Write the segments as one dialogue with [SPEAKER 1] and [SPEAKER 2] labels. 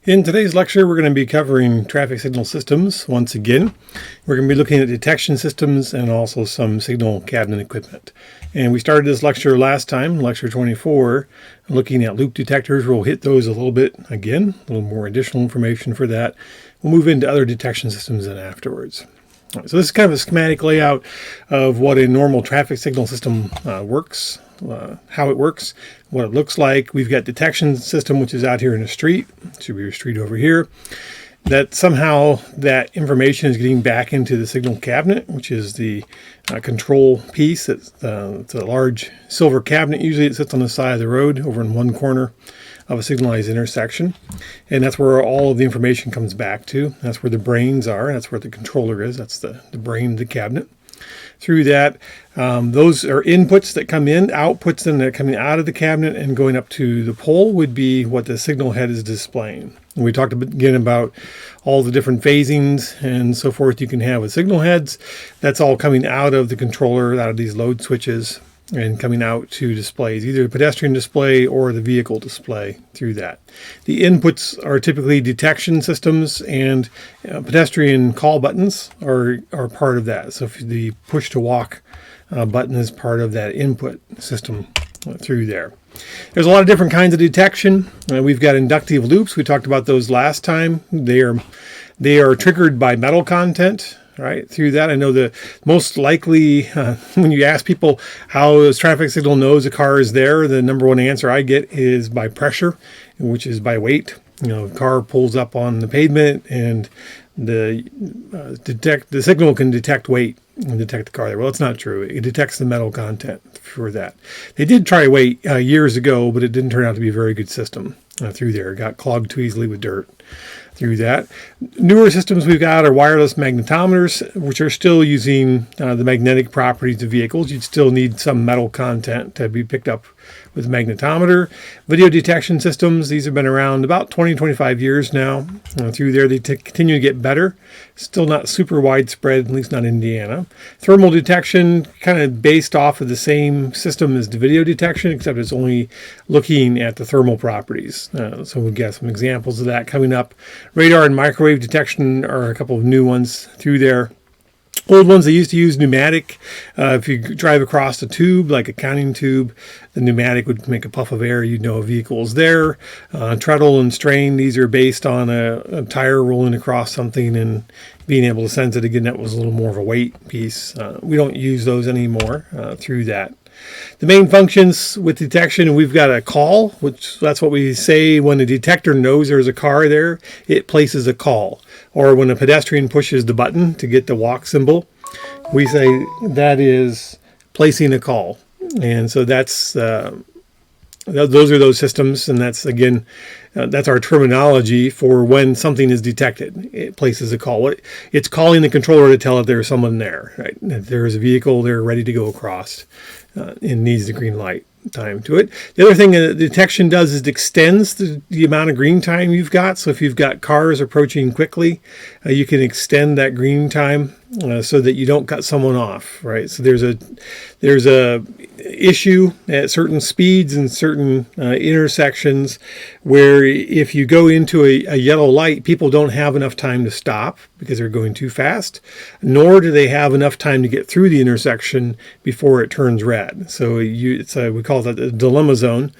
[SPEAKER 1] In today's lecture, we're going to be covering traffic signal systems once again. We're going to be looking at detection systems and also some signal cabinet equipment. And we started this lecture last time, lecture 24, looking at loop detectors. We'll hit those a little bit again, a little more additional information for that. We'll move into other detection systems then afterwards. So this is kind of a schematic layout of what a normal traffic signal system works, how it works, what it looks like. We've got detection system, which is out here in the street. Should be your street over here. That somehow that information is getting back into the signal cabinet, which is the control piece. It's a large silver cabinet. Usually it sits on the side of the road over in one corner of a signalized intersection. And that's where all of the information comes back to. That's where the brains are. That's where the controller is. That's the brain of the cabinet. Through that, those are inputs that come in. Outputs then that are coming out of the cabinet and going up to the pole would be what the signal head is displaying. And we talked again about all the different phasings and so forth you can have with signal heads. That's all coming out of the controller, out of these load switches, and coming out to displays, either the pedestrian display or the vehicle display through that. The inputs are typically detection systems, and pedestrian call buttons are part of that. So if the push to walk button is part of that input system through there. There's a lot of different kinds of detection. We've got inductive loops. We talked about those last time. They are triggered by metal content. Right through that, I know the most likely when you ask people how a traffic signal knows a car is there, the number one answer I get is by pressure, which is by weight. You know, a car pulls up on the pavement, and the signal can detect weight and detect the car there. Well, it's not true. It detects the metal content for that. They did try weight years ago, but it didn't turn out to be a very good system through there. It got clogged too easily with dirt. Through that. Newer systems we've got are wireless magnetometers, which are still using the magnetic properties of vehicles. You'd still need some metal content to be picked up with a magnetometer. Video detection systems, these have been around about 20-25 years now. Through there, they continue to get better. Still not super widespread, at least not in Indiana. Thermal detection, kind of based off of the same system as the video detection, except it's only looking at the thermal properties. So we've got some examples of that coming up. Radar and microwave detection are a couple of new ones through there. Old ones, they used to use pneumatic. If you drive across a tube, like a counting tube, the pneumatic would make a puff of air. You'd know a vehicle is there. Treadle and strain, these are based on a tire rolling across something and being able to sense it. Again, that was a little more of a weight piece. We don't use those anymore through that. The main functions with detection, we've got a call, which that's what we say when the detector knows there's a car there, it places a call. Or when a pedestrian pushes the button to get the walk symbol, we say that is placing a call. And so that's those are those systems, and that's again that's our terminology for when something is detected. It places a call. It's calling the controller to tell it there's someone there. Right? If there is a vehicle, they're ready to go across and needs the green light time to it. The other thing that detection does is it extends the amount of green time you've got. So if you've got cars approaching quickly, you can extend that green time so that you don't cut someone off, right? So there's a issue at certain speeds and certain intersections where if you go into a yellow light, people don't have enough time to stop because they're going too fast, nor do they have enough time to get through the intersection before it turns red. So we call that a dilemma zone.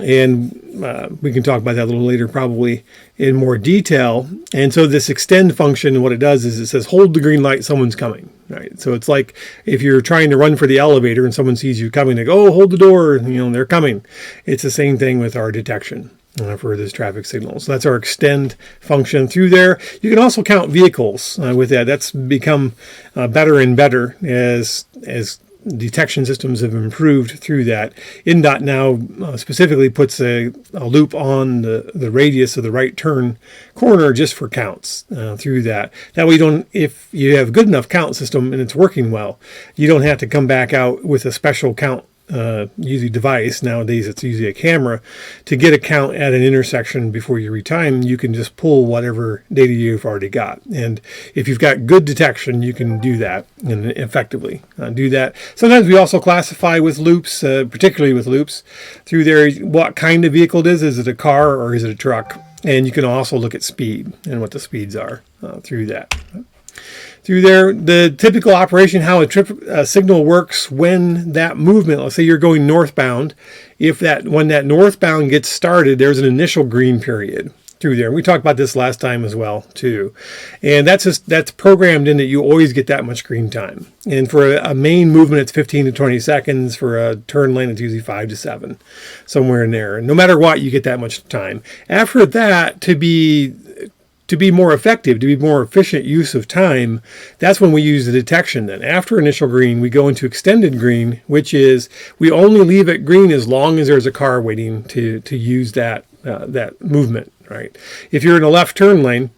[SPEAKER 1] And we can talk about that a little later, probably in more detail. And so this extend function, what it does is it says, hold the green light, someone's coming, right? So it's like if you're trying to run for the elevator and someone sees you coming, they go, oh, hold the door, they're coming. It's the same thing with our detection for this traffic signal. So that's our extend function through there. You can also count vehicles with that. That's become better and better as detection systems have improved through that. INDOT now specifically puts a loop on the radius of the right turn corner just for counts through that. That way if you have a good enough count system and it's working well, you don't have to come back out with a special count usually device. Nowadays it's usually a camera to get a count at an intersection before you retime. You can just pull whatever data you've already got, and if you've got good detection, you can do that and effectively do that. Sometimes we also classify with loops, particularly with loops through there, what kind of vehicle it is. Is it a car or is it a truck? And you can also look at speed and what the speeds are through that. Through there, the typical operation, how a signal works when that movement, let's say you're going northbound, when that northbound gets started, there's an initial green period through there. We talked about this last time as well too, and that's programmed in that you always get that much green time. And for a main movement, it's 15 to 20 seconds. For a turn lane, it's usually 5 to 7, somewhere in there. No matter what, you get that much time. After that, to be more effective, to be more efficient use of time, that's when we use the detection. Then after initial green, we go into extended green, which is we only leave it green as long as there's a car waiting to use that movement. Right? If you're in a left turn lane,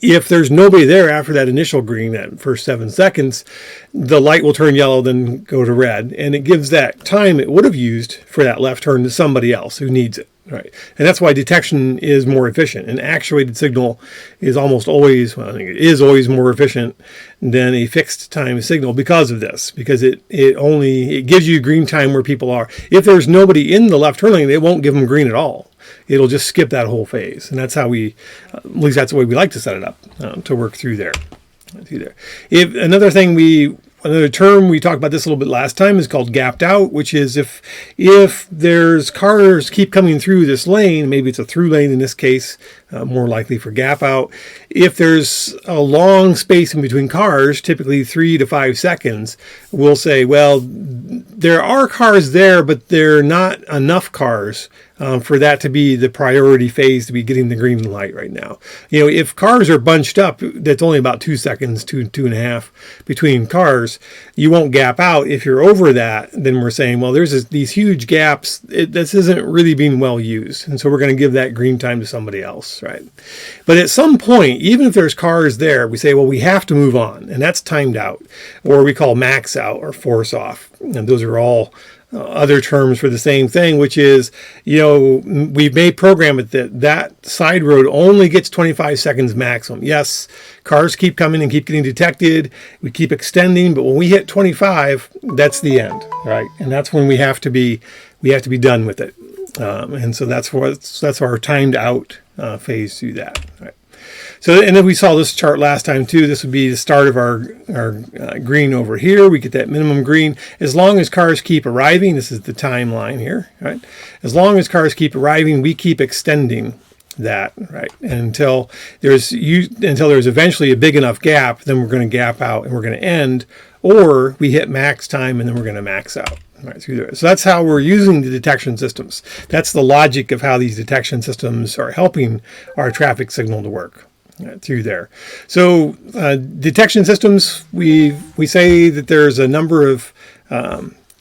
[SPEAKER 1] if there's nobody there after that initial green, that first 7 seconds, the light will turn yellow, then go to red, and it gives that time it would have used for that left turn to somebody else who needs it. Right, and that's why detection is more efficient. An actuated signal is almost always, well, I think it is always more efficient than a fixed time signal because of this. Because it gives you green time where people are. If there's nobody in the left turn lane, it won't give them green at all. It'll just skip that whole phase, and that's how at least that's the way we like to set it up to work through there. If another term we talked about this a little bit last time is called gapped out, which is if there's cars keep coming through this lane, maybe it's a through lane in this case, more likely for gap out. If there's a long space in between cars, typically 3 to 5 seconds, we'll say, well, there are cars there, but there are not enough cars for that to be the priority phase to be getting the green light right now. If cars are bunched up, that's only about 2 seconds, 2.5 between cars. You won't gap out. If you're over that, then we're saying, well, there's these huge gaps. This isn't really being well used. And so we're going to give that green time to somebody else, right? But at some point, even if there's cars there, we say, well, we have to move on. And that's timed out, or we call max out or force off. And those are all other terms for the same thing, which is, we may program it that side road only gets 25 seconds maximum. Yes, cars keep coming and keep getting detected. We keep extending, but when we hit 25, that's the end, right? And that's when we have to be done with it. And so that's our timed out phase through that, right? So, and then we saw this chart last time too. This would be the start of our green over here. We get that minimum green. As long as cars keep arriving, this is the timeline here, right? As long as cars keep arriving, we keep extending that, right? Until there's eventually a big enough gap, then we're going to gap out and we're going to end, or we hit max time and then we're going to max out. Right through there. So that's how we're using the detection systems. That's the logic of how these detection systems are helping our traffic signal to work through there. So detection systems, we say that there's a number of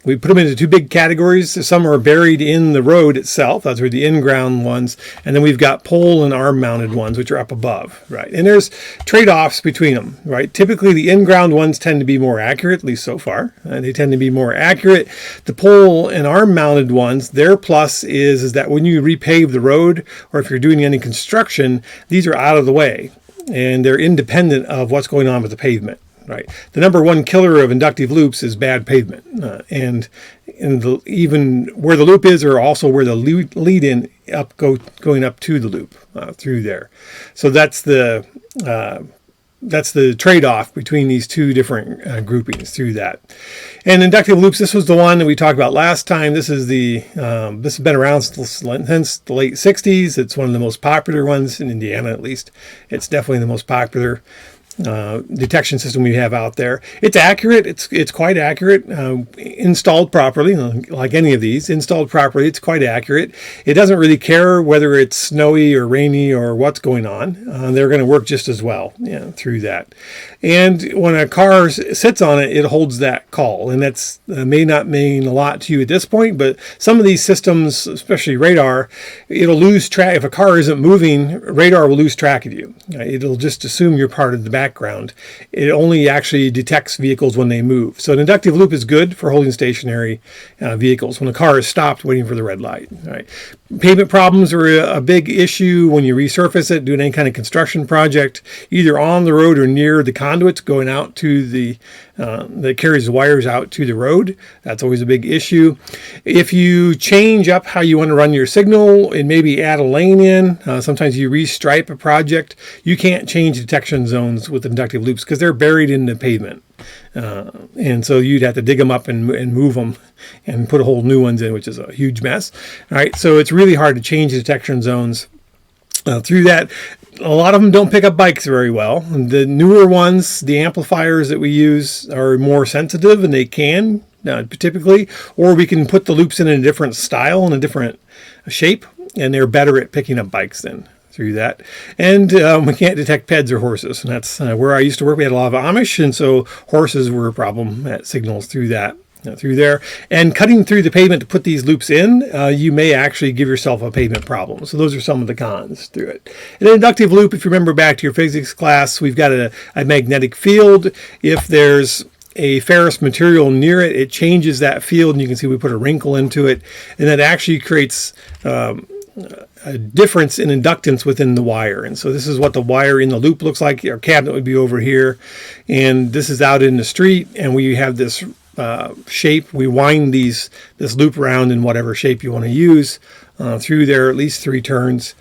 [SPEAKER 1] we put them into two big categories. Some are buried in the road itself. Those are the in-ground ones. And then we've got pole and arm-mounted ones, which are up above, right? And there's trade-offs between them, right? Typically, the in-ground ones tend to be more accurate, at least so far. They tend to be more accurate. The pole and arm-mounted ones, their plus is that when you repave the road, or if you're doing any construction, these are out of the way. And they're independent of what's going on with the pavement. Right. The number one killer of inductive loops is bad pavement, and even where the loop is, or also where the lead in going up to the loop through there. So that's the trade-off between these two different groupings through that. And inductive loops, this was the one that we talked about last time. This is this has been around since the late 60s. It's one of the most popular ones in Indiana, at least. It's definitely the most popular detection system we have out there. It's accurate. It's quite accurate. Installed properly, like any of these, installed properly, it's quite accurate. It doesn't really care whether it's snowy or rainy or what's going on. They're going to work just as well through that. And when a car sits on it, it holds that call. And that's may not mean a lot to you at this point, but some of these systems, especially radar, it'll lose track. If a car isn't moving, radar will lose track of you. It'll just assume you're part of the background background. It only actually detects vehicles when they move. So an inductive loop is good for holding stationary vehicles when a car is stopped waiting for the red light. All right. Pavement problems are a big issue when you resurface it, doing any kind of construction project, either on the road or near the conduits going out to the that carries the wires out to the road. That's always a big issue. If you change up how you want to run your signal and maybe add a lane in, sometimes you restripe a project, you can't change detection zones with inductive loops because they're buried in the pavement. And so you'd have to dig them up and move them and put a whole new ones in, which is a huge mess. All right, so it's really hard to change detection zones through that. A lot of them don't pick up bikes very well. The newer ones, the amplifiers that we use, are more sensitive, and they can typically, or we can put the loops in a different style and a different shape, and they're better at picking up bikes then through that. And we can't detect peds or horses, and that's where I used to work. We had a lot of Amish, and so horses were a problem at signals through that. Through there, and cutting through the pavement to put these loops in, you may actually give yourself a pavement problem. So those are some of the cons through it. An inductive loop, if you remember back to your physics class, we've got a magnetic field. If there's a ferrous material near it, it changes that field, and you can see we put a wrinkle into it, and that actually creates a difference in inductance within the wire. And so this is what the wire in the loop looks like. Our cabinet would be over here, and this is out in the street, and we have this shape. We wind this loop around in whatever shape you want to use through there, at least 3 turns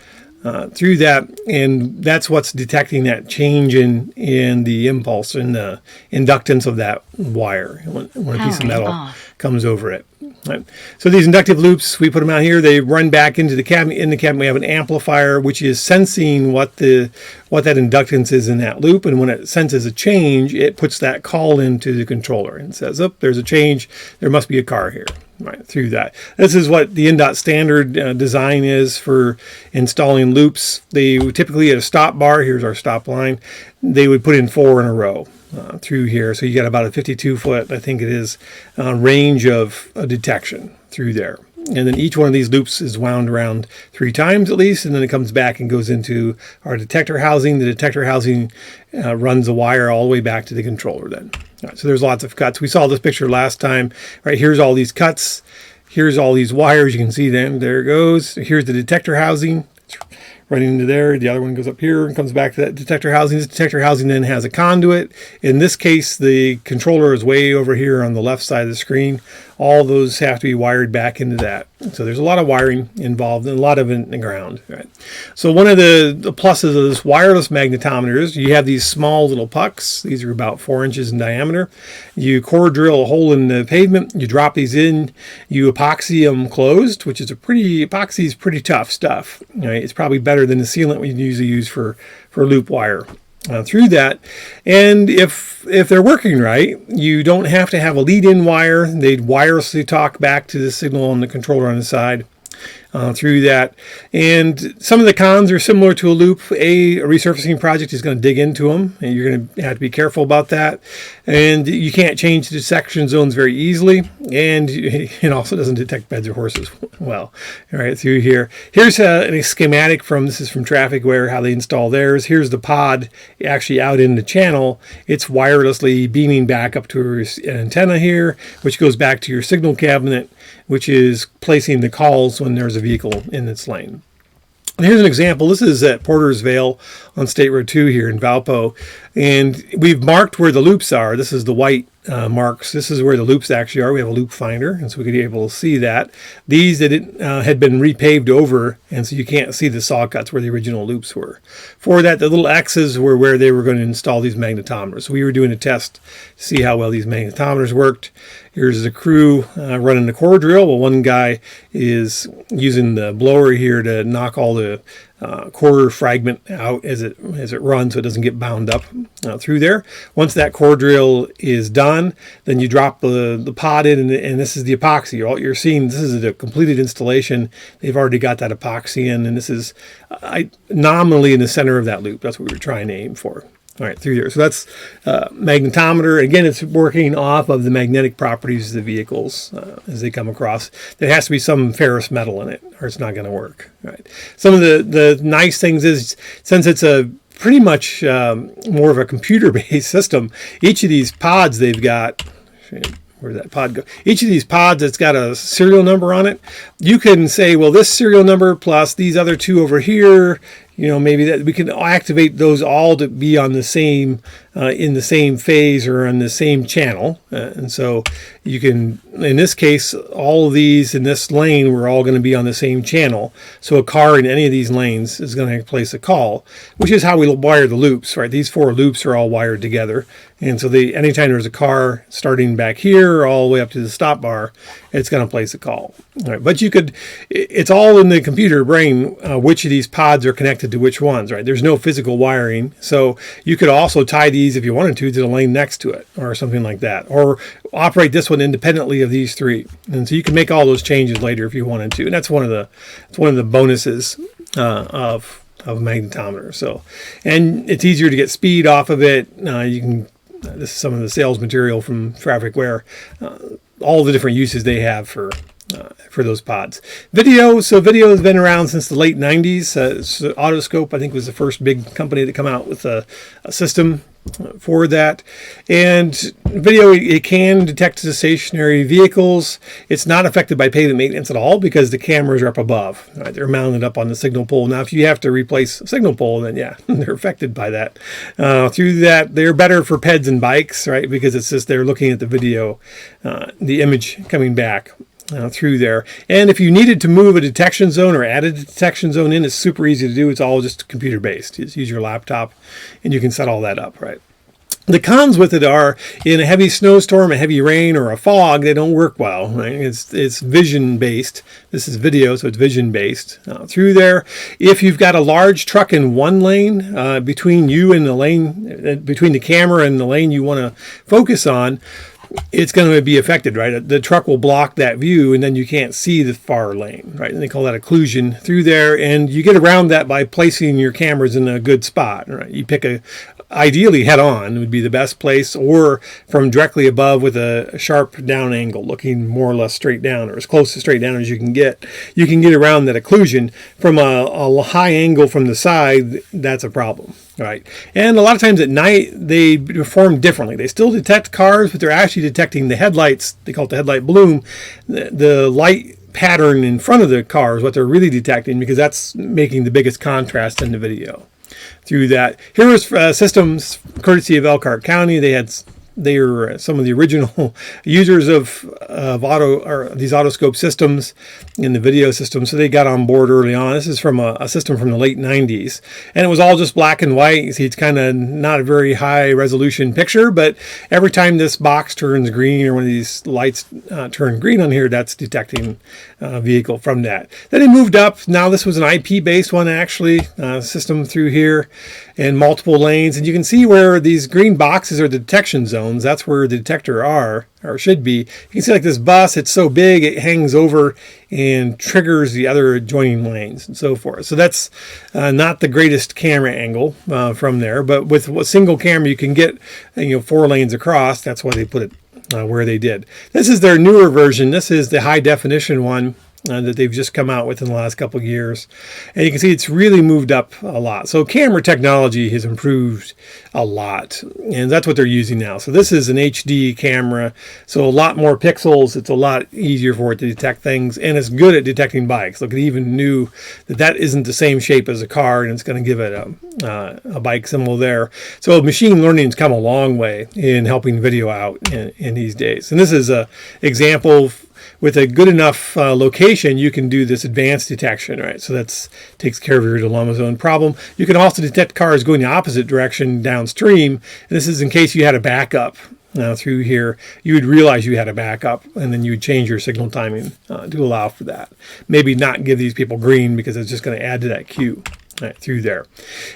[SPEAKER 1] through that, and that's what's detecting that change in the impulse and the inductance of that wire when a piece of metal comes over it. Right. So these inductive loops, we put them out here. They run back into the cabinet. In the cabinet, we have an amplifier which is sensing what that inductance is in that loop, and when it senses a change, it puts that call into the controller and says, "Oh, there's a change. There must be a car here." Right, through that. This is what the NDOT standard design is for installing loops. They would typically at a stop bar. Here's our stop line. They would put in 4 in a row. Through here, so you got about a 52-foot, I think it is, range of detection through there. And then each one of these loops is wound around 3 times at least, and then it comes back and goes into our detector housing. The detector housing runs the wire all the way back to the controller then. All right, so there's lots of cuts. We saw this picture last time. Right, here's all these cuts. Here's all these wires. You can see them. There it goes. Here's the detector housing. Running into there, the other one goes up here and comes back to that detector housing. This detector housing then has a conduit. In this case, the controller is way over here on the left side of the screen. All those have to be wired back into that. So there's a lot of wiring involved and a lot of it in the ground. Right? So one of the pluses of this wireless magnetometer is you have these small little pucks. These are about 4 inches in diameter. You core drill a hole in the pavement. You drop these in. You epoxy them closed, which is epoxy is pretty tough stuff. Right? It's probably better than the sealant we usually use for loop wire. Through that, and if they're working right, you don't have to have a lead-in wire. They'd wirelessly talk back to the signal on the controller on the side through that. And some of the cons are similar to a loop. A resurfacing project is going to dig into them, and you're going to have to be careful about that. And you can't change the detection zones very easily, and it also doesn't detect beds or horses well. All right, through here. Here's a schematic this is from TrafficWare, how they install theirs. Here's the pod actually out in the channel. It's wirelessly beaming back up to an antenna here, which goes back to your signal cabinet, which is placing the calls when there's a vehicle in its lane. And here's an example. This is at Porter's Vale on State Road 2 here in Valpo. And we've marked where the loops are. This is the white marks. This is where the loops actually are. We have a loop finder, and so we could be able to see that. These had been repaved over, and so you can't see the saw cuts where the original loops were. For that, the little X's were where they were going to install these magnetometers. So we were doing a test to see how well these magnetometers worked. Here's the crew running the core drill. Well, one guy is using the blower here to knock all the core fragment out as it runs so it doesn't get bound up through there. Once that core drill is done, then you drop the pod in, and this is the epoxy. All you're seeing, this is a completed installation. They've already got that epoxy in, and this is nominally in the center of that loop. That's what we were trying to aim for. All right, through there. So that's magnetometer. Again, it's working off of the magnetic properties of the vehicles as they come across. There has to be some ferrous metal in it, or it's not going to work. All right. Some of the nice things is, since it's a pretty much more of a computer-based system. Each of these pods they've got, where'd that pod go? Each of these pods, it's got a serial number on it. You can say, well, this serial number plus these other two over here, maybe that we can activate those all to be on the same, in the same phase or on the same channel. And so you can, in this case, all of these in this lane, we're all going to be on the same channel. So a car in any of these lanes is going to place a call, which is how we wire the loops, right? These 4 loops are all wired together. And so anytime there's a car starting back here all the way up to the stop bar, it's going to place a call. All right, but it's all in the computer brain, which of these pods are connected to which ones, right? There's no physical wiring. So you could also tie these, if you wanted to the lane next to it or something like that, or operate this one independently of these 3. And so you can make all those changes later if you wanted to. And that's one of the bonuses of a magnetometer. So, and it's easier to get speed off of it. This is some of the sales material from TrafficWare, all the different uses they have for those pods. Video has been around since the late 90s. So Autoscope, I think, was the first big company to come out with a system for that. And video, it can detect the stationary vehicles. It's not affected by pavement maintenance at all because the cameras are up above. Right? They're mounted up on the signal pole. Now, if you have to replace a signal pole, then yeah, they're affected by that. Through that, they're better for peds and bikes, right? Because it's just they're looking at the video, the image coming back through there. And if you needed to move a detection zone or add a detection zone in, it's super easy to do. It's all just computer based. Just use your laptop and you can set all that up, right? The cons with it are in a heavy snowstorm, a heavy rain, or a fog, they don't work well. Right? It's vision based. This is video, so it's vision based. Through there, if you've got a large truck in one lane, between you and the lane, between the camera and the lane you want to focus on, it's going to be affected, right? The truck will block that view and then you can't see the far lane, right? And they call that occlusion through there. And you get around that by placing your cameras in a good spot, right? You pick ideally head on would be the best place, or from directly above with a sharp down angle, looking more or less straight down or as close to straight down as you can get. You can get around that occlusion. From a high angle from the side, that's a problem. Right. And a lot of times at night, they perform differently. They still detect cars, but they're actually detecting the headlights. They call it the headlight bloom. The light pattern in front of the car is what they're really detecting, because that's making the biggest contrast in the video. Through that, here was systems courtesy of Elkhart County. They were some of the original users of these Autoscope systems in the video system, so they got on board early on. This is from a system from the late 90s, and it was all just black and white. You see, it's kind of not a very high resolution picture, but every time this box turns green or one of these lights turn green on here, that's detecting a vehicle from that. Then it moved up. Now this was an IP-based one, actually, system through here, and multiple lanes, and you can see where these green boxes are the detection zones. That's where the detector are, or should be. You can see like this bus, it's so big it hangs over and triggers the other adjoining lanes and so forth. So that's not the greatest camera angle from there, but with a single camera you can get 4 lanes across. That's why they put it where they did. This is their newer version. This is the high definition one that they've just come out with in the last couple of years. And you can see it's really moved up a lot. So camera technology has improved a lot, and that's what they're using now. So this is an HD camera, so a lot more pixels. It's a lot easier for it to detect things, and it's good at detecting bikes. Look, it even knew that isn't the same shape as a car, and it's going to give it a bike symbol there. So machine learning's come a long way in helping video out in these days. And this is an example. With a good enough location, you can do this advanced detection, right? So that takes care of your dilemma zone problem. You can also detect cars going the opposite direction downstream. And this is in case you had a backup through here. You would realize you had a backup, and then you would change your signal timing to allow for that. Maybe not give these people green because it's just going to add to that queue. Right, through there.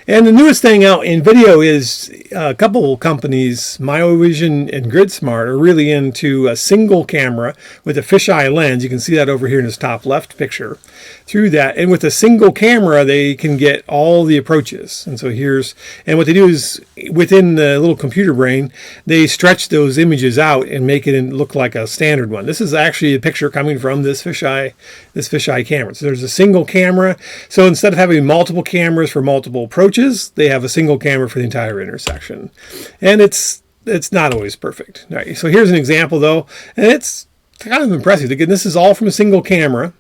[SPEAKER 1] And the newest thing out in video is a couple companies, MyoVision and GridSmart, are really into a single camera with a fisheye lens. You can see that over here in this top left picture. Through that, and with a single camera, they can get all the approaches. And so and what they do is within the little computer brain, they stretch those images out and make it look like a standard one. This is actually a picture coming from this this fisheye camera. So there's a single camera. So instead of having multiple cameras for multiple approaches, they have a single camera for the entire intersection. And it's not always perfect. Right. So here's an example though, and it's kind of impressive. Again, this is all from a single camera.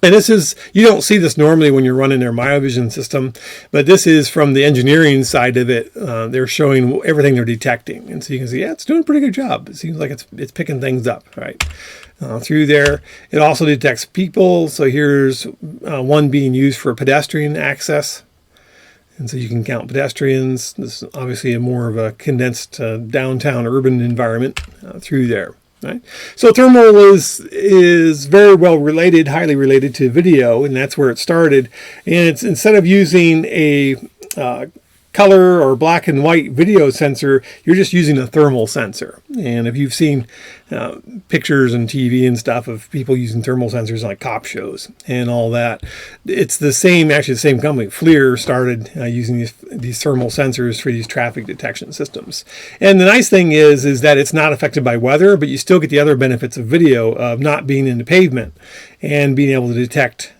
[SPEAKER 1] And this is, you don't see this normally when you're running their MyoVision system, but this is from the engineering side of it. They're showing everything they're detecting. And so you can see, yeah, it's doing a pretty good job. It seems like it's picking things up, right? Through there. It also detects people. So here's one being used for pedestrian access. And so you can count pedestrians. This is obviously more of a condensed downtown urban environment through there. Right. So thermal is very well related, highly related to video, and that's where it started. And it's instead of using a color or black and white video sensor, you're just using a thermal sensor. And if you've seen pictures and TV and stuff of people using thermal sensors like cop shows and all that, it's the same, actually the same company. FLIR started using these thermal sensors for these traffic detection systems. And the nice thing is that it's not affected by weather, but you still get the other benefits of video of not being in the pavement and being able to detect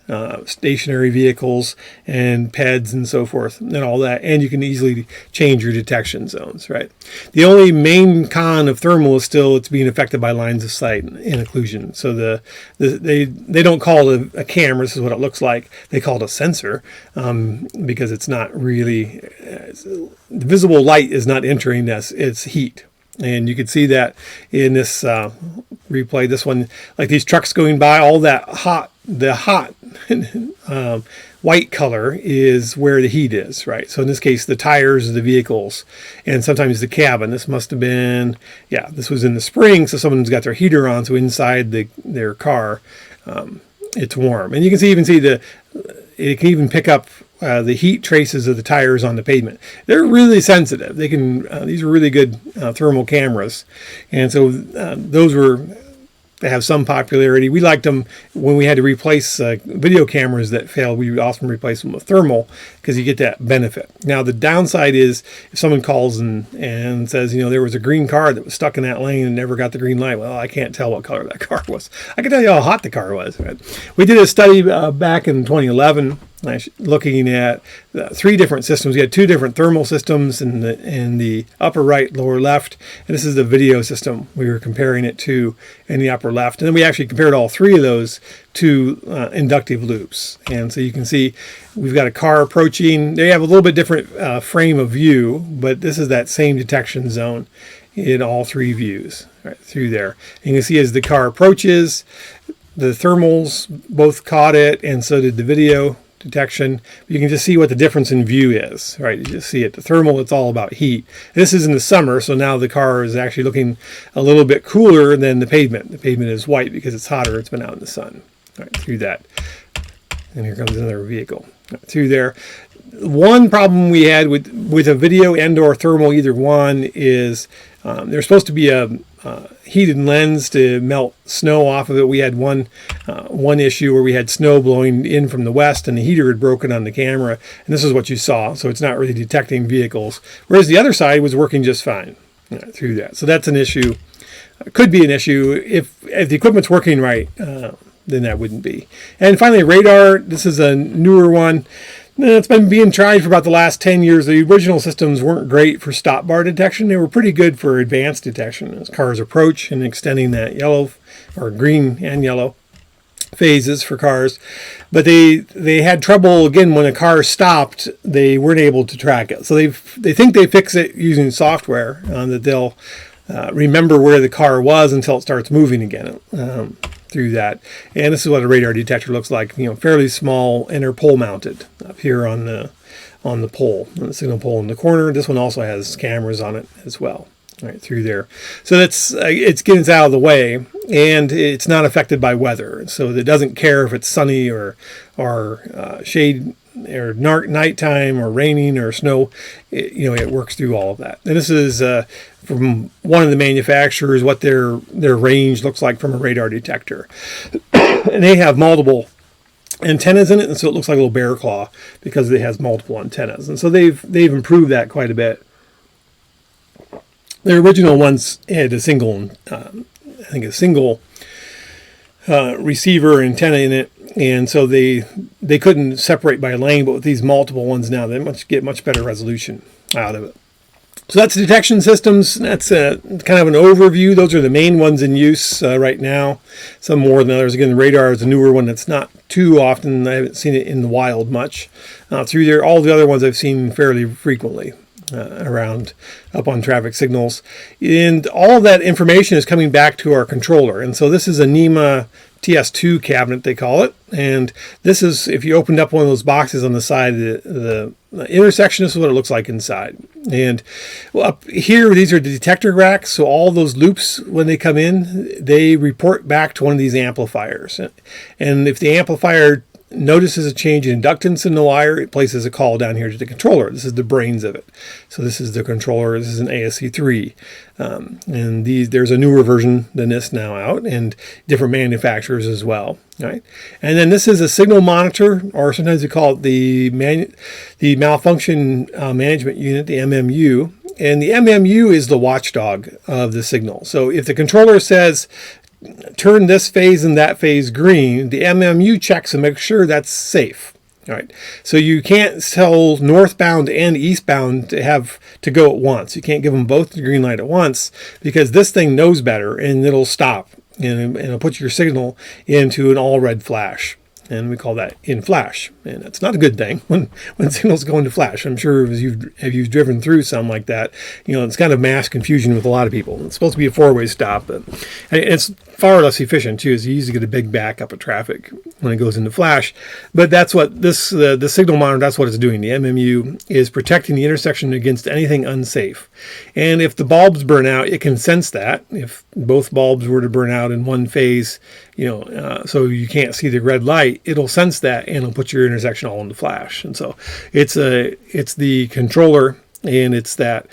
[SPEAKER 1] stationary vehicles and PEDs and so forth and all that. And you can easily change your detection zones, right? The only main con of thermal is still it's being affected by lines of sight and occlusion. So they don't call it a camera. This is what it looks like. They call it a sensor because it's not really, the visible light is not entering this. It's heat. And you can see that in this replay, this one, like these trucks going by, all that the hot white color is where the heat is, right? So in this case, the tires of the vehicles and sometimes the cabin. This must have been, yeah, this was in the spring, so someone's got their heater on, so inside their car, it's warm. And you can even see it can even pick up the heat traces of the tires on the pavement. They're really sensitive. They can. These are really good thermal cameras, and so they have some popularity. We liked them when we had to replace video cameras that failed. We often replace them with thermal because you get that benefit. Now the downside is if someone calls and says, there was a green car that was stuck in that lane and never got the green light. Well, I can't tell what color that car was. I can tell you how hot the car was. Right? We did a study back in 2011. Looking at 3 different systems. We had 2 different thermal systems in the upper right, lower left, and this is the video system we were comparing it to in the upper left. And then we actually compared all 3 of those to inductive loops. And so you can see we've got a car approaching. They have a little bit different frame of view, but this is that same detection zone in all 3 views right through there. And you can see as the car approaches, the thermals both caught it, and so did the video detection. You can just see what the difference in view is, right? You just see it. The thermal, it's all about heat. This is in the summer, so now the car is actually looking a little bit cooler than the pavement. The pavement is white because it's hotter. It's been out in the sun. Right, through that. And here comes another vehicle. Right, through there. One problem we had with a video and or thermal, either one, is there's supposed to be a heated lens to melt snow off of it. We had one issue where we had snow blowing in from the west and the heater had broken on the camera, and this is what you saw. So it's not really detecting vehicles, whereas the other side was working just fine through that. So that's an issue. Could be an issue if the equipment's working right. Then that wouldn't be. And finally, radar. This is a newer one. It's been being tried for about the last 10 years. The original systems weren't great for stop bar detection. They were pretty good for advanced detection as cars approach and extending that yellow or green and yellow phases for cars. But they had trouble, again, when a car stopped, they weren't able to track it. So they think they fix it using software that they'll remember where the car was until it starts moving again. Through that. And this is what a radar detector looks like, fairly small, and they're pole mounted up here on the pole, on the signal pole in the corner. This one also has cameras on it as well, right through there. So that's it's getting out of the way, and it's not affected by weather. So it doesn't care if it's sunny or shade or nighttime or raining or snow. It works through all of that. And this is from one of the manufacturers what their range looks like from a radar detector. And they have multiple antennas in it, and so it looks like a little bear claw because it has multiple antennas. And so they've improved that quite a bit. Their original ones had a single receiver antenna in it, and so they couldn't separate by lane. But with these multiple ones now, they get much better resolution out of it. So that's detection systems. That's kind of an overview. Those are the main ones in use right now. Some more than others. Again, the radar is a newer one that's not too often. I haven't seen it in the wild much. Through there, all the other ones I've seen fairly frequently around up on traffic signals. And all that information is coming back to our controller. And so this is a NEMA TS2 cabinet, they call it. And this is, if you opened up one of those boxes on the side of the intersection, this is what it looks like inside. And up here, these are the detector racks. So all those loops, when they come in, they report back to one of these amplifiers. And if the amplifier notices a change in inductance in the wire, it places a call down here to the controller. This is the brains of it. So this is the controller. This is an ASC3. And there's a newer version than this now out, and different manufacturers as well. Right? And then this is a signal monitor, or sometimes we call it the malfunction management unit, the MMU. And the MMU is the watchdog of the signal. So if the controller says, turn this phase and that phase green, the MMU checks and makes sure that's safe. All right. So you can't tell northbound and eastbound to go at once. You can't give them both the green light at once, because this thing knows better and it'll stop and it'll put your signal into an all red flash. And we call that in flash. And that's not a good thing when signals go into flash. I'm sure if you've driven through some like that, it's kind of mass confusion with a lot of people. It's supposed to be a four-way stop, but it's far less efficient too. It's easy to get a big backup of traffic when it goes into flash. But that's what the signal monitor, that's what it's doing. The MMU is protecting the intersection against anything unsafe. And if the bulbs burn out, it can sense that. If both bulbs were to burn out in one phase, so you can't see the red light, it'll sense that and it'll put your intersection all into flash. And so it's the controller, and it's that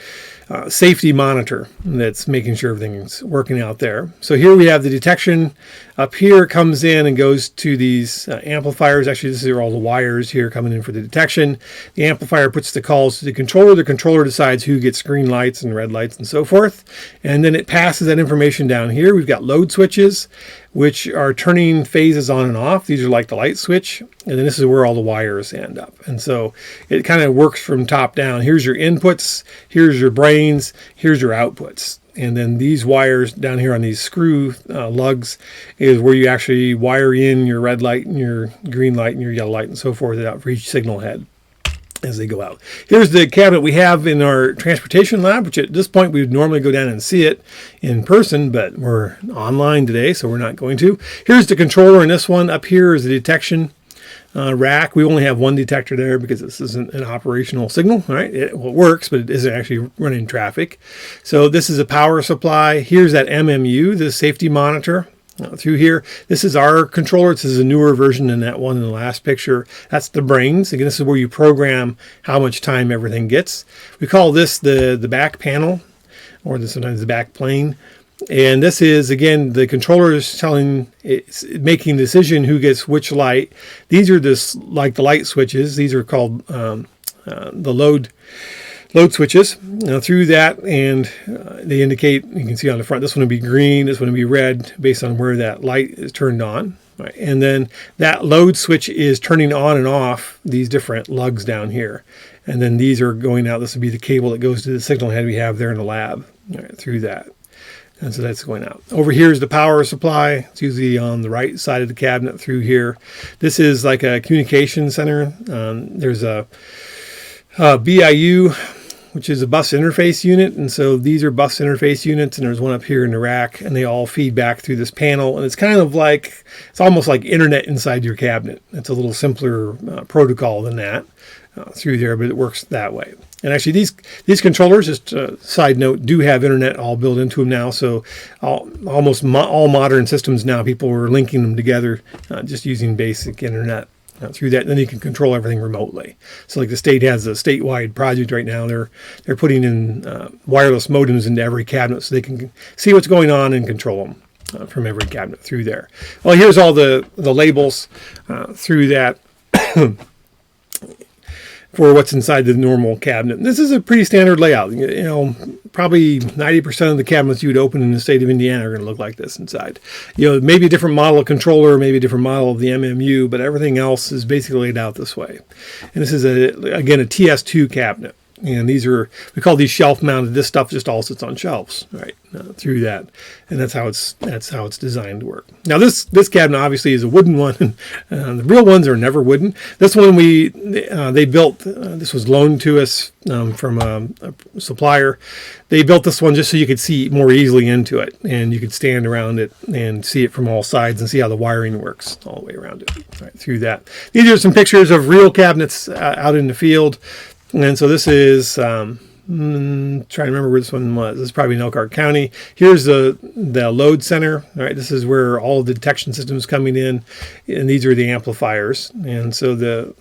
[SPEAKER 1] safety monitor that's making sure everything's working out there. So here we have the detection. Up here comes in and goes to these amplifiers. Actually, these are all the wires here coming in for the detection. The amplifier puts the calls to the controller. The controller decides who gets green lights and red lights and so forth. And then it passes that information down here. We've got load switches, which are turning phases on and off. These are like the light switch. And then this is where all the wires end up. And so it kind of works from top down. Here's your inputs. Here's your brains. Here's your outputs. And then these wires down here on these screw lugs is where you actually wire in your red light and your green light and your yellow light and so forth out for each signal head as they go out. Here's the cabinet we have in our transportation lab, which at this point we would normally go down and see it in person, but we're online today, so we're not going to. Here's the controller in this one. Up here is the detection rack. We only have one detector there because this isn't an operational signal, right? It works, but it isn't actually running traffic. So this is a power supply. Here's that MMU, the safety monitor. Through here, this is our controller. This is a newer version than that one in the last picture. That's the brains. Again, this is where you program how much time everything gets. We call this the back panel, or sometimes the back plane. And this is, again, the controller is it's making the decision who gets which light. These are like the light switches. These are called the load switches. Through that, and they indicate, you can see on the front, this one will be green, this one will be red, based on where that light is turned on. Right. And then that load switch is turning on and off these different lugs down here. And then these are going out. This would be the cable that goes to the signal head we have there in the lab, right, through that. And so that's going out. Over here is the power supply. It's usually on the right side of the cabinet through here. This is like a communication center. There's a BIU, which is a bus interface unit. And so these are bus interface units, and there's one up here in the rack, and they all feed back through this panel. And it's kind of like, it's almost like internet inside your cabinet. It's a little simpler protocol than that through there, but it works that way. And actually these controllers, just a side note, do have internet all built into them now. So almost all modern systems now, people are linking them together just using basic internet through that. And then you can control everything remotely. So like the state has a statewide project right now. They're putting in wireless modems into every cabinet so they can see what's going on and control them from every cabinet through there. Well, here's all the labels through that. for what's inside the normal cabinet. This is a pretty standard layout. You know, probably 90% of the cabinets you would open in the state of Indiana are going to look like this inside. You know, maybe a different model of controller, maybe a different model of the MMU, but everything else is basically laid out this way. And this is, again, a TS2 cabinet. And these are, we call these shelf mounted. This stuff just all sits on shelves, right, through that. And that's how it's designed to work. Now this cabinet obviously is a wooden one. The real ones are never wooden. This one they built, this was loaned to us from a supplier. They built this one just so you could see more easily into it. And you could stand around it and see it from all sides and see how the wiring works all the way around it, right, through that. These are some pictures of real cabinets out in the field. And so this is, trying to remember where this one was. This is probably in Elkhart County. Here's the load center. All right, this is where all the detection systems coming in, and these are the amplifiers. And so this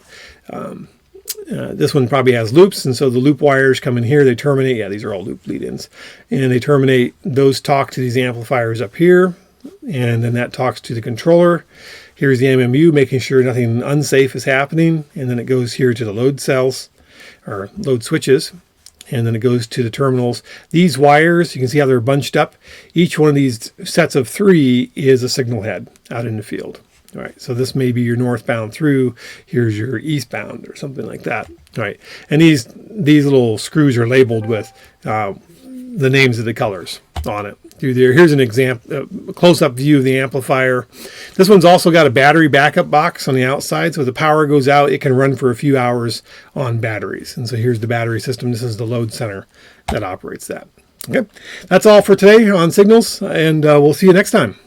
[SPEAKER 1] one probably has loops, and so the loop wires come in here. They terminate. Yeah, these are all loop lead-ins, and they terminate. Those talk to these amplifiers up here, and then that talks to the controller. Here's the MMU, making sure nothing unsafe is happening, and then it goes here to the load cells, or load switches, and then it goes to the terminals. These wires, you can see how they're bunched up. Each one of these sets of 3 is a signal head out in the field. All right, so this may be your northbound through. Here's your eastbound or something like that. All right, and these little screws are labeled with the names of the colors on it through there. Here's an example, a close-up view of the amplifier. This one's also got a battery backup box on the outside, so if the power goes out, it can run for a few hours on batteries. And so here's the battery system. This is the load center that operates that. Okay, that's all for today on Signals, and we'll see you next time.